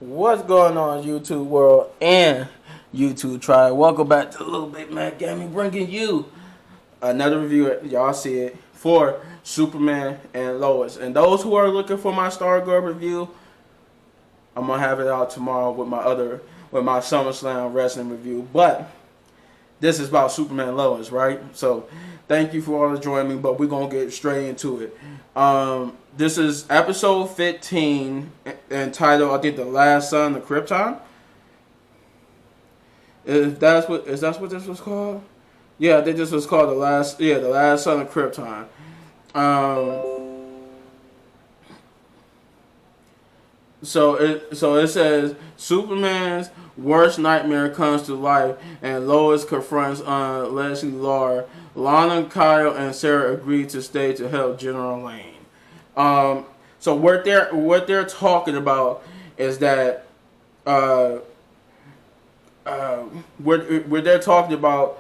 What's going on, YouTube world and YouTube tribe? Welcome back to LilBigMan Gaming, bringing you another review. Y'all see it for Superman and Lois. And those who are looking for my Stargirl review, I'm gonna have it out tomorrow with my SummerSlam wrestling review. But this is about Superman Lois, right? So thank you for all joining me, but we're gonna get straight into it. This is episode 15, entitled, I think, "The Last Son of Krypton." Is that what this was called? Yeah, I think this was called the last son of Krypton. So it says Superman's worst nightmare comes to life, and Lois confronts Leslie Lar. Lana, Kyle, and Sarah agree to stay to help General Lane. So what they're talking about is that what they're talking about,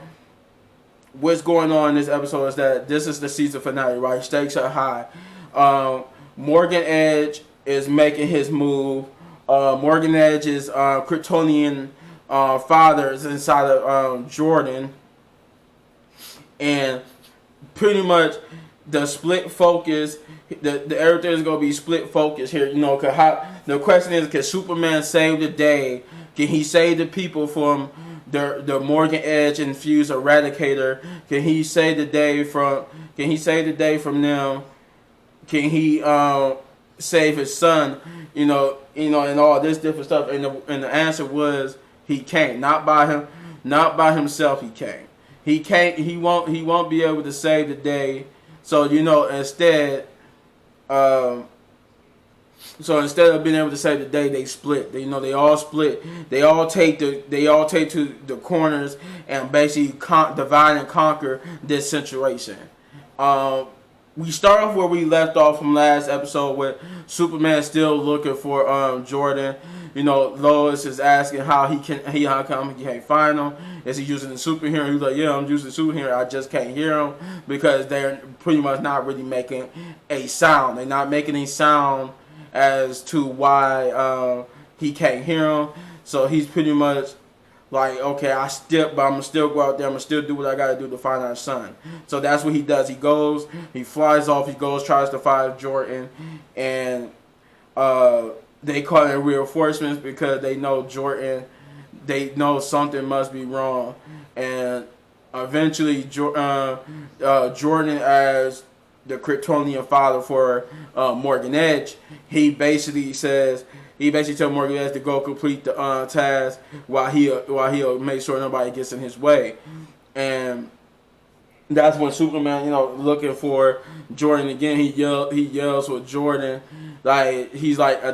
what's going on in this episode is that this is the season finale, right? Stakes are high. Morgan Edge is making his move. Morgan Edge's Kryptonian father is inside of Jordan, and pretty much the split focus. The everything's gonna be split focus here, Cause the question is, can Superman save the day? Can he save the people from the Morgan Edge infused Eradicator? Can he save the day from? Can he save the day from them? Can he save his son? And all this different stuff. And the answer was he can't. Not by himself. He can't. He can't. He won't be able to save the day. So instead. So instead of being able to save the day, they split. They all split. They all take to the corners and basically divide and conquer this situation. We start off where we left off from last episode, with Superman still looking for Jordan. Lois is asking how come he can't find him. Is he using the superhero? He's like, yeah, I'm using the superhero. I just can't hear him, because they're pretty much not really making a sound. They're not making any sound as to why he can't hear him. So he's pretty much like, okay, but I'm gonna still go out there. I'm gonna still do what I gotta do to find our son. So that's what he does. He goes, he flies off. He goes, tries to find Jordan, and they call in reinforcements because they know Jordan. They know something must be wrong, and eventually Jordan, as the Kryptonian father for Morgan Edge, he basically tells Morgan Edge to go complete the task while he'll make sure nobody gets in his way. And that's when Superman, looking for Jordan again, he yells with Jordan, like I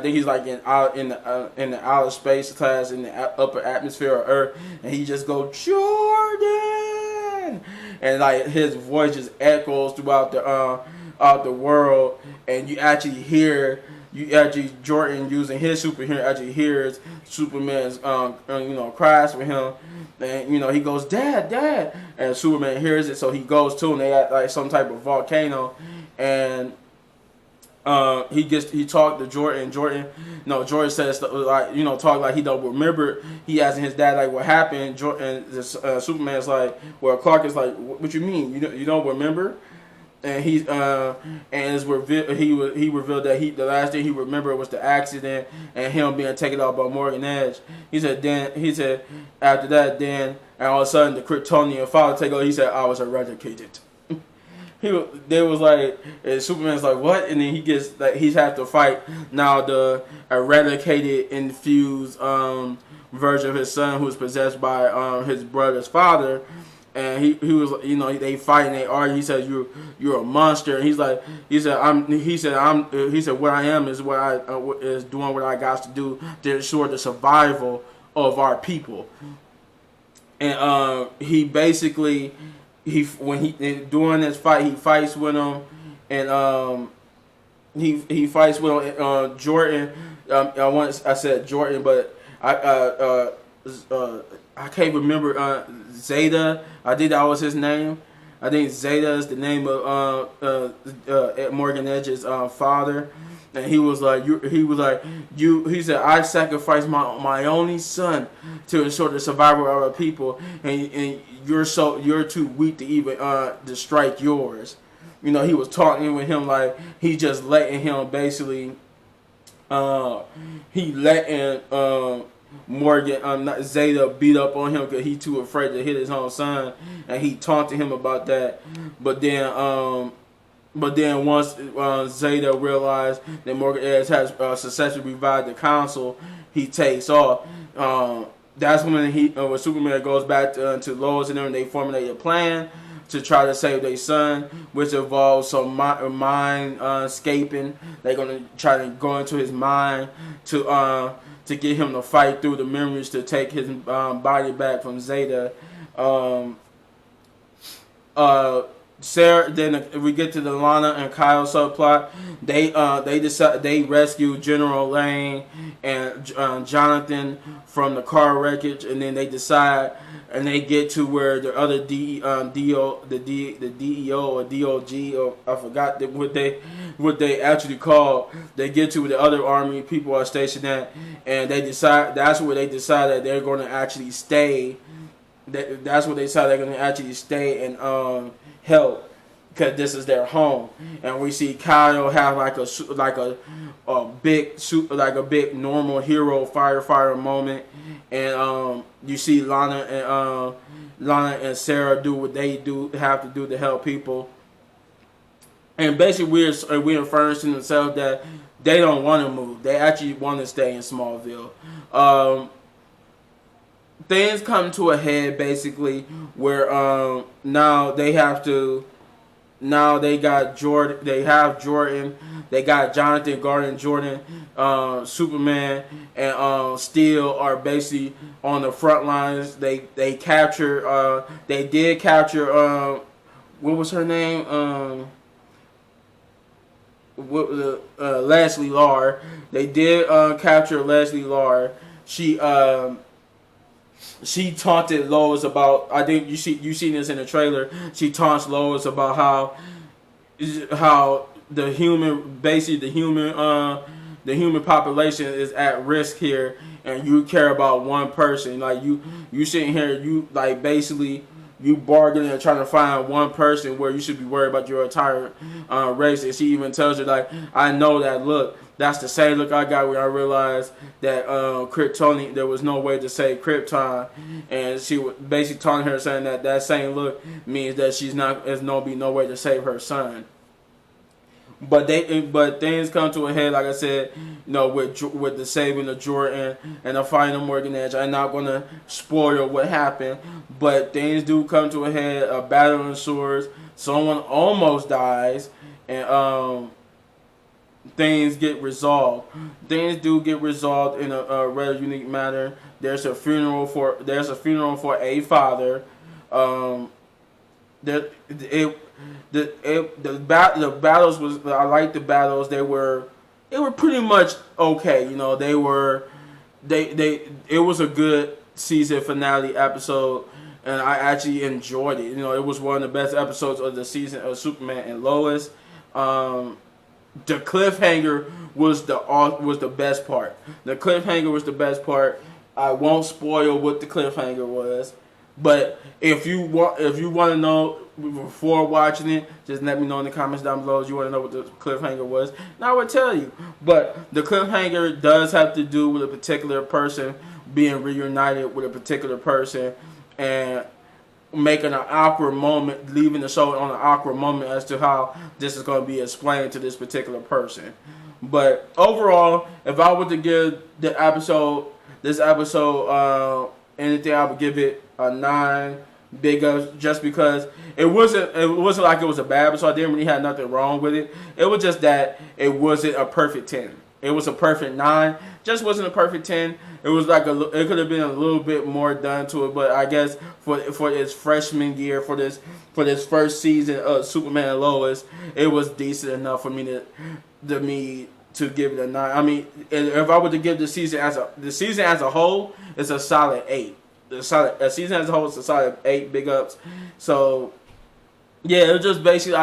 think he's like in the outer space class, in the upper atmosphere of Earth, and he just goes, Jordan, and like his voice just echoes throughout the world, and you actually hear. Jordan, using his superhero, actually hears Superman's cries for him, and he goes, Dad, and Superman hears it, so he goes to, and they at like some type of volcano, and he talked to Jordan. Jordan says like talk like he don't remember. He asking his dad like what happened. Superman's like, well, Clark is like, what you mean? You don't remember? And he revealed that the last thing he remembered was the accident and him being taken out by Morgan Edge. He said after that, and all of a sudden the Kryptonian father take over. He said, I was eradicated. They was like, and Superman's like, what? And then he gets like, he's have to fight now the eradicated infused version of his son, who was possessed by his brother's father. And he was, they fight and they argue. He said, you're a monster. And he said what I am is what I is doing what I got to do to ensure the survival of our people. And he basically during this fight, he fights with him, and he fights with Jordan. I said Jordan, but I can't remember Zeta. I think that was his name. I think Zeta is the name of Morgan Edge's father. And he was like, he said, I sacrificed my only son to ensure the survival of our people, and you're too weak to even to strike yours. You know, he was talking with him like he just letting him basically, he letting Morgan, Zeta beat up on him because he too afraid to hit his own son, and he taunted him about that. But then once Zeta realized that Morgan Edge has successfully revived the council, he takes off. That's when Superman goes back to Lois and them, and they formulate a plan to try to save their son, which involves some mind escaping. They're gonna try to go into his mind to get him to fight through the memories to take his body back from Zeta. Sarah. Then we get to the Lana and Kyle subplot. They rescue General Lane and Jonathan from the car wreckage, and then they decide and they get to where the other DEO or DOG, or I forgot what they actually call. They get to where the other army people are stationed at, and they decide that's where they decide that they're going to actually stay. That's what they decide they're going to actually stay and help, because this is their home. And we see Kyle have like a big normal hero firefighter moment, and you see Lana and Sarah do what they have to do to help people. And basically we're inferring to themselves that they don't want to move. They actually want to stay in Smallville. Things come to a head basically where now they got Jordan, they have Jordan, they got Jonathan, Gordon, Jordan, Superman, and Steel are basically on the front lines. They did capture what was her name? Leslie Lar. They did capture Leslie Lar. She taunted Lois about, I think you seen this in the trailer. She taunts Lois about how the human population is at risk here, and you care about one person. Like you sitting here, you like basically you bargaining and trying to find one person where you should be worried about your entire race. And she even tells her like, I know that look. That's the same look I got when I realized that Krypton, there was no way to save Krypton, and she was basically taunting her, saying that same look means that there's no way to save her son. But things come to a head, like I said, you know, with the saving of Jordan and the fighting of Morgan Edge. I'm not gonna spoil what happened, but things do come to a head. A battle ensues. Someone almost dies, and things get resolved. Things do get resolved in a rather unique manner. There's a funeral for a father. The battles was, I like the battles. They were pretty much okay. You know, it was a good season finale episode, and I actually enjoyed it. You know, it was one of the best episodes of the season of Superman and Lois. The cliffhanger was the best part. The cliffhanger was the best part. I won't spoil what the cliffhanger was, but if you want to know before watching it, just let me know in the comments down below if you want to know what the cliffhanger was, and I will tell you. But the cliffhanger does have to do with a particular person being reunited with a particular person, and making an awkward moment, leaving the show on an awkward moment as to how this is going to be explained to this particular person. But overall, if I were to give this episode anything, I would give it a 9 big ups, just because it wasn't like it was a bad episode. I didn't really have nothing wrong with it. It was just that it wasn't a perfect 10. It was a perfect 9. Just wasn't a perfect 10. It was like it could have been a little bit more done to it, but I guess for its freshman year, for this first season of Superman and Lois, it was decent enough for me to give it a 9. I mean, if I were to give the season as a whole, it's a solid 8. A season as a whole is a solid 8 big ups. So Yeah, it was just basically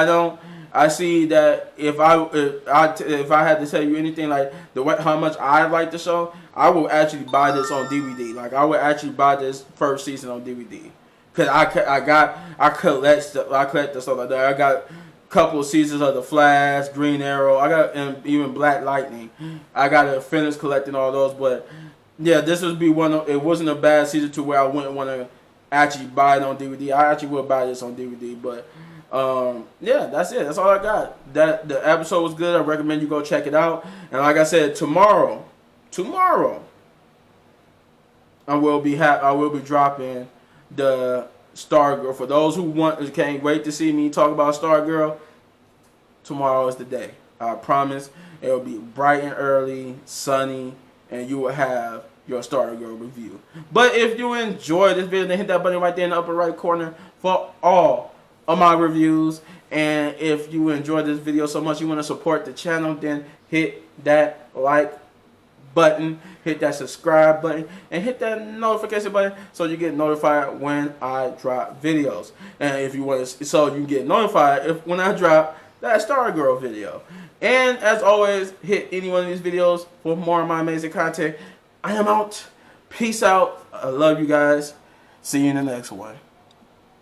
I see that if I had to tell you anything like how much I like the show, I will actually buy this on DVD. Like I would actually buy this first season on DVD because I collect the stuff like that. I got a couple of seasons of the Flash, Green Arrow. I got and even Black Lightning. I got to finish collecting all those, but yeah, this would be one. It wasn't a bad season to where I wouldn't want to actually buy it on DVD. I actually will buy this on DVD, but yeah, that's it. That's all I got. That the episode was good. I recommend you go check it out. And like I said, tomorrow, I will be dropping the Stargirl. For those who can't wait to see me talk about Stargirl, tomorrow is the day. I promise. It will be bright and early, sunny, and you will have your Stargirl review. But if you enjoyed this video, then hit that button right there in the upper right corner for all of my reviews. And if you enjoyed this video so much you want to support the channel, then hit that like button, hit that subscribe button, and hit that notification button so you get notified when I drop videos. And if you want to, so you get notified when I drop that Stargirl video. And as always, hit any one of these videos for more of my amazing content. I am out. Peace out. I love you guys. See you in the next one.